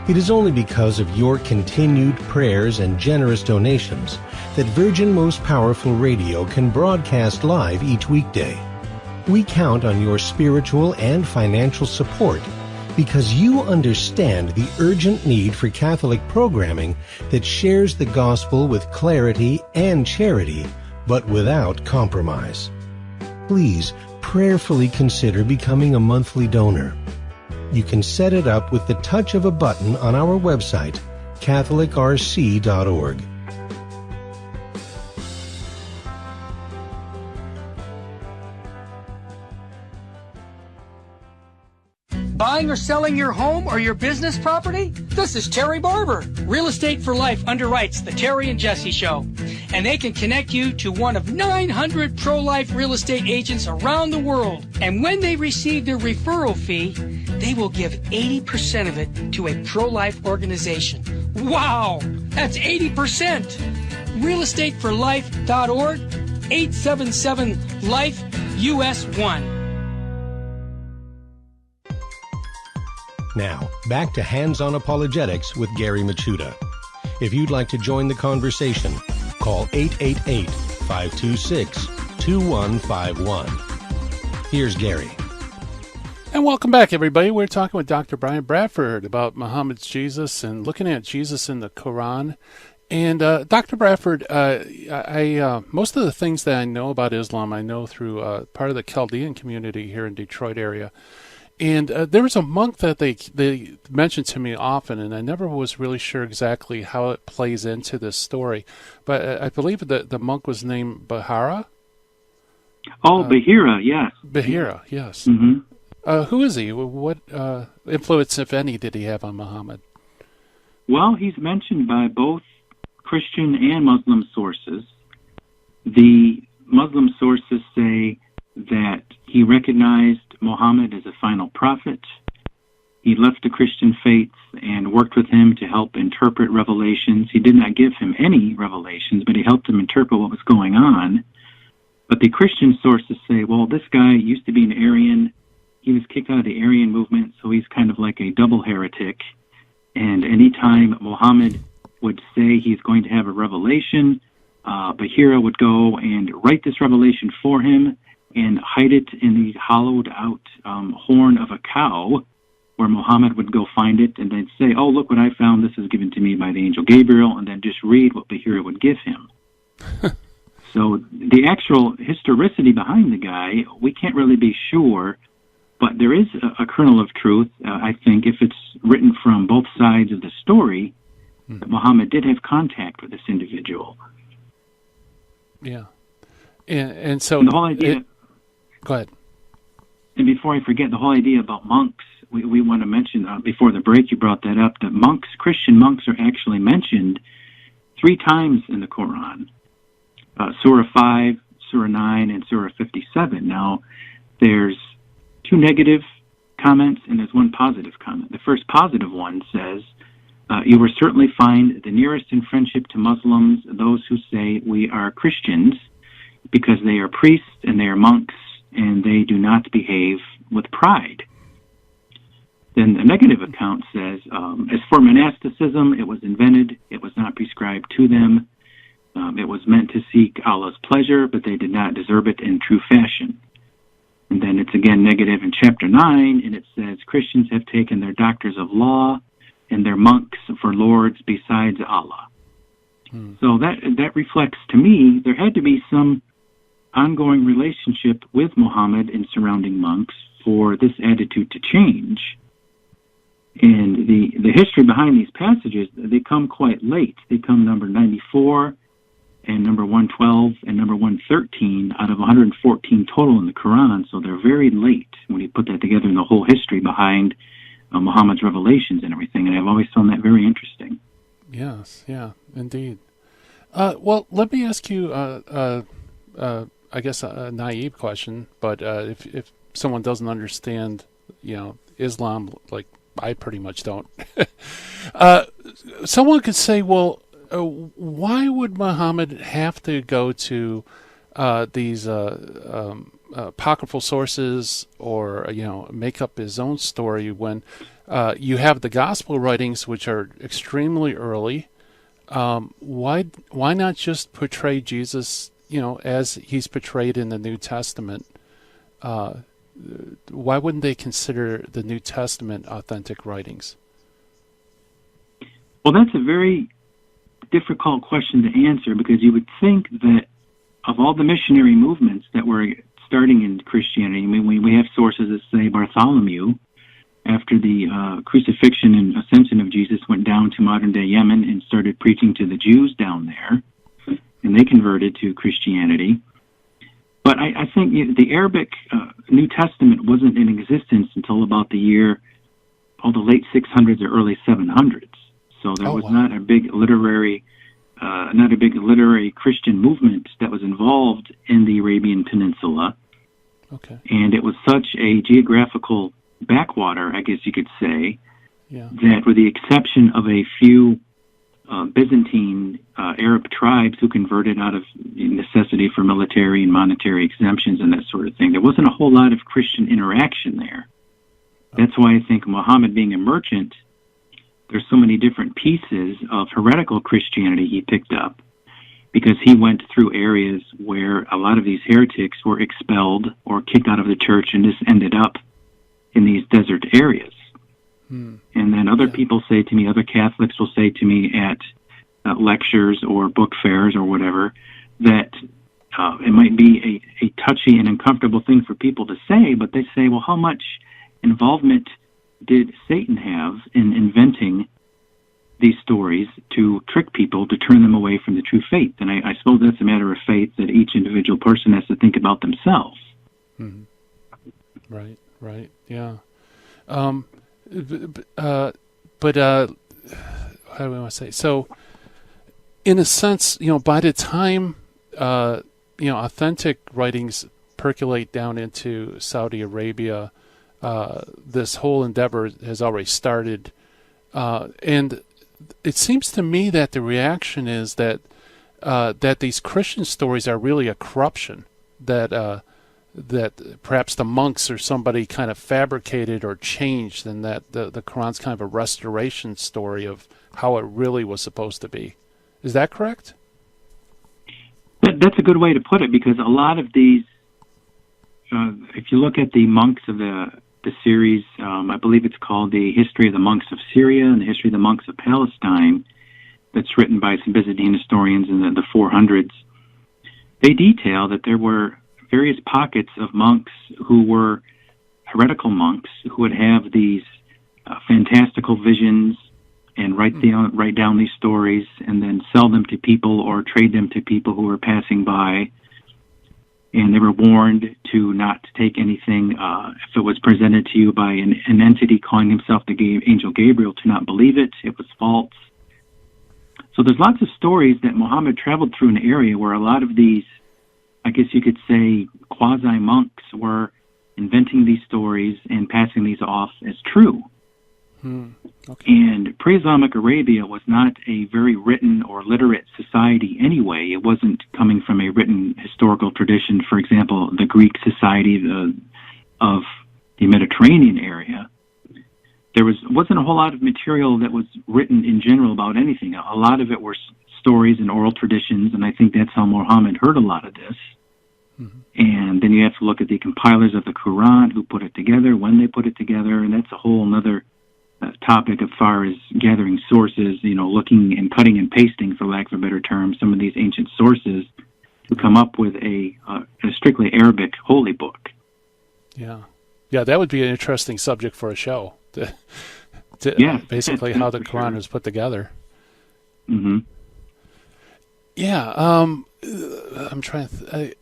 S3: It is only because of your continued prayers and generous donations that Virgin Most Powerful Radio can broadcast live each weekday. We count on your spiritual and financial support because you understand the urgent need for Catholic programming that shares the gospel with clarity and charity, but without compromise. Please prayerfully consider becoming a monthly donor. You can set it up with the touch of a button on our website, catholicrc.org.
S2: Buying or selling your home or your business property? This is Terry Barber. Real Estate for Life underwrites the Terry and Jesse Show. And they can connect you to one of 900 pro-life real estate agents around the world. And when they receive their referral fee, they will give 80% of it to a pro-life organization. Wow! That's 80%! realestateforlife.org, 877-LIFE-US1.
S3: Now, back to Hands-On Apologetics with Gary Machuda. If you'd like to join the conversation, call 888-526-2151. Here's Gary.
S1: And welcome back, everybody. We're talking with Dr. Brian Bradford about Muhammad's Jesus and looking at Jesus in the Qur'an. And Dr. Bradford, most of the things that I know about Islam, I know through part of the Chaldean community here in Detroit area. And there was a monk that they mentioned to me often, and I never was really sure exactly how it plays into this story. But I believe that the monk was named Bahira.
S4: Oh, Bahira, yes.
S1: Bahira, yes.
S4: Mm-hmm.
S1: Who is he? What influence, if any, did he have on Muhammad?
S4: Well, he's mentioned by both Christian and Muslim sources. The Muslim sources say that he recognized Muhammad as a final prophet. He left the Christian faith and worked with him to help interpret revelations. He did not give him any revelations, but he helped him interpret what was going on. But the Christian sources say, well, this guy used to be an Arian. He was kicked out of the Arian movement, so he's kind of like a double heretic. And anytime Muhammad would say he's going to have a revelation, Bahira would go and write this revelation for him and hide it in the hollowed-out horn of a cow, where Muhammad would go find it, and they'd say, oh, look what I found. This is given to me by the angel Gabriel, and then just read what Bahira would give him. So the actual historicity behind the guy, we can't really be sure, but there is a kernel of truth, I think, if it's written from both sides of the story, that Muhammad did have contact with this individual.
S1: Yeah. And so...
S4: And the whole idea...
S1: Go ahead.
S4: And before I forget, the whole idea about monks, we want to mention, before the break you brought that up, that monks, Christian monks, are actually mentioned 3 times in the Qur'an. Surah 5, Surah 9, and Surah 57. Now, there's 2 negative comments and there's 1 positive comment. The first positive one says, you will certainly find the nearest in friendship to Muslims those who say we are Christians, because they are priests and they are monks, and they do not behave with pride. Then the negative account says, as for monasticism, it was invented, it was not prescribed to them, it was meant to seek Allah's pleasure, but they did not deserve it in true fashion. And then it's again negative in chapter 9, and it says, Christians have taken their doctors of law and their monks for lords besides Allah. So that reflects to me, there had to be some ongoing relationship with Muhammad and surrounding monks for this attitude to change. And the history behind these passages, they come quite late. They come number 94 and number 112 and number 113 out of 114 total in the Quran. So they're very late when you put that together in the whole history behind Muhammad's revelations and everything. And I've always found that very interesting.
S1: Yes, yeah, indeed. Well, let me ask you I guess a naive question, but if someone doesn't understand, Islam, like I pretty much don't, someone could say, well, why would Muhammad have to go to these apocryphal sources or, make up his own story when you have the gospel writings, which are extremely early? Why not just portray Jesus as he's portrayed in the New Testament? Why wouldn't they consider the New Testament authentic writings?
S4: Well, that's a very difficult question to answer, because you would think that of all the missionary movements that were starting in Christianity, I mean, we have sources that say Bartholomew, after the crucifixion and ascension of Jesus, went down to modern-day Yemen and started preaching to the Jews down there, and they converted to Christianity. But I think the Arabic New Testament wasn't in existence until about the year the late 600s or early 700s. So there was not a big literary Christian movement that was involved in the Arabian Peninsula.
S1: Okay.
S4: And it was such a geographical backwater, I guess you could say, that with the exception of a few Byzantine Arab tribes who converted out of necessity for military and monetary exemptions and that sort of thing, there wasn't a whole lot of Christian interaction there. That's why I think Muhammad, being a merchant, there's so many different pieces of heretical Christianity he picked up, because he went through areas where a lot of these heretics were expelled or kicked out of the church and just ended up in these desert areas. And then other people say to me, other Catholics will say to me at lectures or book fairs or whatever, that it might be a touchy and uncomfortable thing for people to say, but they say, well, how much involvement did Satan have in inventing these stories to trick people, to turn them away from the true faith? And I suppose that's a matter of faith that each individual person has to think about themselves.
S1: Right, yeah. But how do I want to say? So, in a sense, by the time authentic writings percolate down into Saudi Arabia, this whole endeavor has already started, and it seems to me that the reaction is that these Christian stories are really a corruption, that perhaps the monks or somebody kind of fabricated or changed, and that the Quran's kind of a restoration story of how it really was supposed to be. Is that correct?
S4: That's a good way to put it, because a lot of these, if you look at the monks of the series, I believe it's called The History of the Monks of Syria and The History of the Monks of Palestine, that's written by some Byzantine historians in the 400s, they detail that there were various pockets of monks who were heretical monks who would have these fantastical visions and write down these stories and then sell them to people or trade them to people who were passing by. And they were warned to not take anything if it was presented to you by an entity calling himself the angel Gabriel, to not believe it. It was false. So there's lots of stories that Muhammad traveled through an area where a lot of these, I guess you could say, quasi-monks were inventing these stories and passing these off as true.
S1: Okay.
S4: And pre-Islamic Arabia was not a very written or literate society anyway. It wasn't coming from a written historical tradition. For example, the Greek society of the Mediterranean area, there wasn't a whole lot of material that was written in general about anything. A lot of it were stories and oral traditions, and I think that's how Muhammad heard a lot of this. And then you have to look at the compilers of the Qur'an, who put it together, when they put it together, and that's a whole other topic as far as gathering sources, looking and cutting and pasting, for lack of a better term, some of these ancient sources to come up with a strictly Arabic holy book. Yeah,
S1: that would be an interesting subject for a show. Basically how the Quran was put together. Yeah, I'm trying to.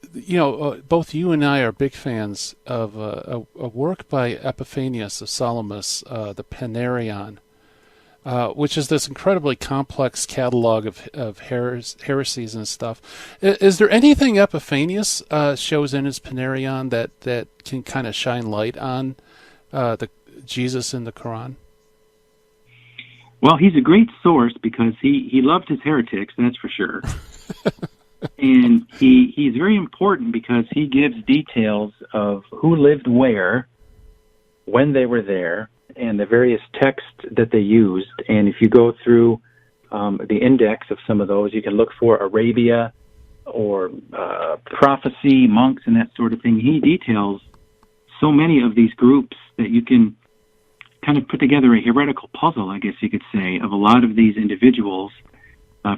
S1: Both you and I are big fans of a work by Epiphanius of Salamis, the Panarion, which is this incredibly complex catalog of heresies and stuff. Is there anything Epiphanius shows in his Panarion that can kind of shine light on the Jesus in the Quran?
S4: Well, he's a great source because he loved his heretics, that's for sure. And he's very important because he gives details of who lived where, when they were there, and the various texts that they used. And if you go through the index of some of those, you can look for Arabia or prophecy, monks, and that sort of thing. He details so many of these groups that you can kind of put together a heretical puzzle, I guess you could say, of a lot of these individuals.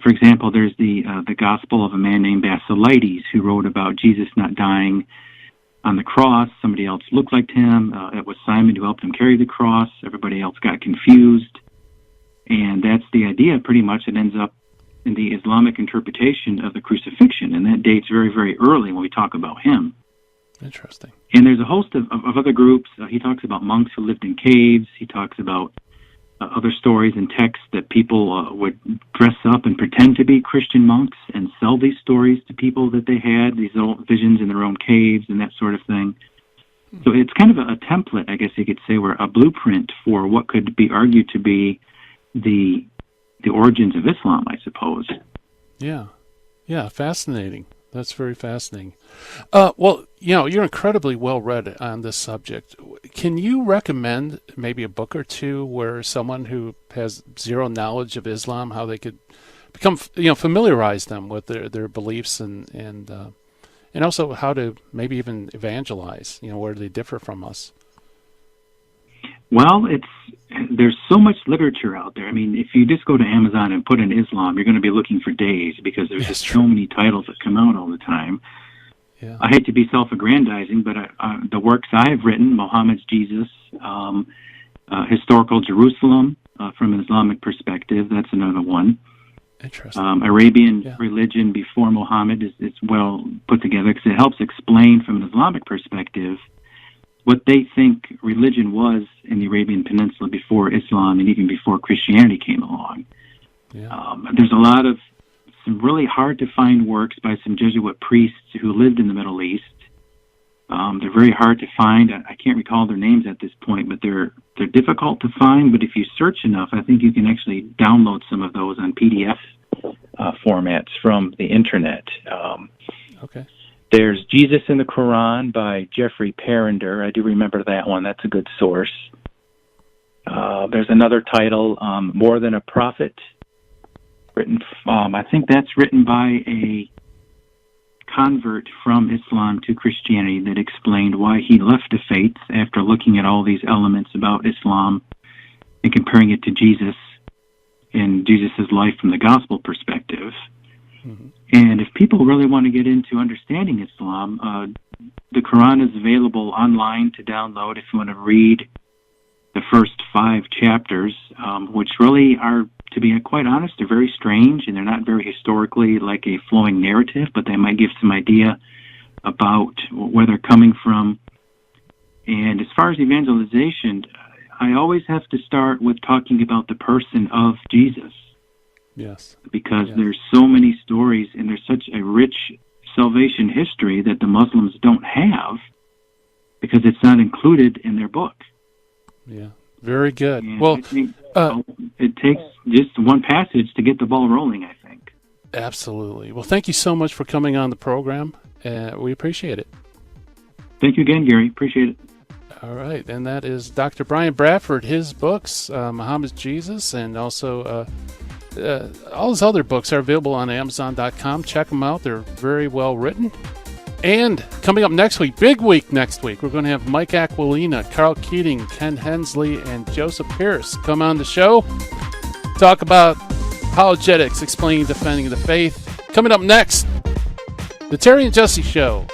S4: For example, there's the gospel of a man named Basilides, who wrote about Jesus not dying on the cross. Somebody else looked like him. It was Simon who helped him carry the cross. Everybody else got confused. And that's the idea, pretty much, that ends up in the Islamic interpretation of the crucifixion. And that dates very, very early when we talk about him.
S1: Interesting.
S4: And there's a host of other groups. He talks about monks who lived in caves. He talks about other stories and texts that people would dress up and pretend to be Christian monks and sell these stories to people that they had, these old visions in their own caves and that sort of thing. So it's kind of a template, I guess you could say, or a blueprint for what could be argued to be the origins of Islam, I suppose.
S1: Yeah. Yeah, fascinating. That's very fascinating. Well, you're incredibly well read on this subject. Can you recommend maybe a book or two where someone who has zero knowledge of Islam, how they could become, familiarize them with their beliefs and also how to maybe even evangelize, where they differ from us?
S4: Well, there's so much literature out there. I mean, if you just go to Amazon and put in Islam, you're going to be looking for days because there's just so many titles that come out all the time.
S1: Yeah.
S4: I hate to be self-aggrandizing, but the works I have written, Muhammad's Jesus, Historical Jerusalem from an Islamic perspective, that's another one.
S1: Interesting.
S4: Arabian religion before Muhammad is well put together because it helps explain from an Islamic perspective what they think religion was in the Arabian Peninsula before Islam and even before Christianity came along.
S1: Yeah.
S4: There's a lot of some really hard-to-find works by some Jesuit priests who lived in the Middle East. They're very hard to find. I can't recall their names at this point, but they're difficult to find. But if you search enough, I think you can actually download some of those on PDF formats from the Internet.
S1: Okay.
S4: There's Jesus in the Qur'an by Jeffrey Parinder. I do remember that one. That's a good source. There's another title, More Than a Prophet, written. I think that's written by a convert from Islam to Christianity that explained why he left the faith after looking at all these elements about Islam and comparing it to Jesus and Jesus' life from the gospel perspective. Mm-hmm. And if people really want to get into understanding Islam, the Quran is available online to download if you want to read the first 5 chapters, which really are, to be quite honest, they're very strange, and they're not very historically like a flowing narrative, but they might give some idea about where they're coming from. And as far as evangelization, I always have to start with talking about the person of Jesus.
S1: Yes.
S4: Because there's so many stories, and there's such a rich salvation history that the Muslims don't have because it's not included in their book.
S1: Yeah, very good.
S4: And
S1: well,
S4: I think, it takes just one passage to get the ball rolling, I think.
S1: Absolutely. Well, thank you so much for coming on the program. We appreciate it.
S4: Thank you again, Gary. Appreciate it.
S1: All right, and that is Dr. Brian Bradford. His books, Muhammad's Jesus, and also all his other books are available on Amazon.com. Check them out. They're very well written. And coming up next week, big week next week, we're going to have Mike Aquilina, Carl Keating, Ken Hensley, and Joseph Pierce come on the show. Talk about apologetics, explaining, defending the faith. Coming up next, the Terry and Jesse Show.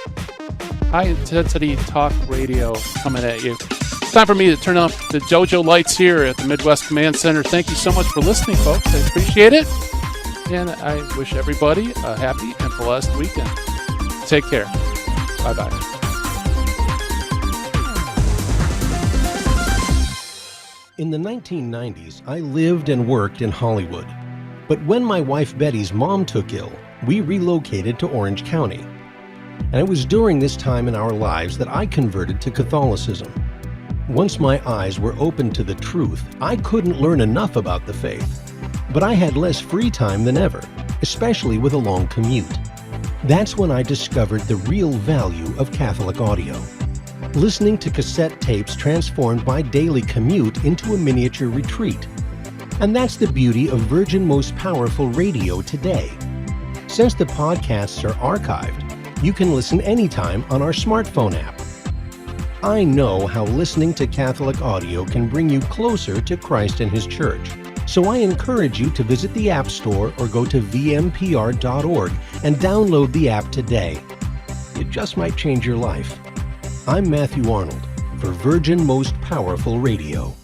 S1: High-intensity talk radio coming at you. It's time for me to turn off the JoJo lights here at the Midwest Command Center. Thank you so much for listening, folks. I appreciate it. And I wish everybody a happy and blessed weekend. Take care. Bye-bye.
S3: In the 1990s, I lived and worked in Hollywood. But when my wife Betty's mom took ill, we relocated to Orange County. And it was during this time in our lives that I converted to Catholicism. Once my eyes were opened to the truth, I couldn't learn enough about the faith. But I had less free time than ever, especially with a long commute. That's when I discovered the real value of Catholic audio. Listening to cassette tapes transformed my daily commute into a miniature retreat. And that's the beauty of Virgin Most Powerful Radio today. Since the podcasts are archived, you can listen anytime on our smartphone app. I know how listening to Catholic audio can bring you closer to Christ and His Church. So I encourage you to visit the App Store or go to vmpr.org and download the app today. It just might change your life. I'm Matthew Arnold for Virgin Most Powerful Radio.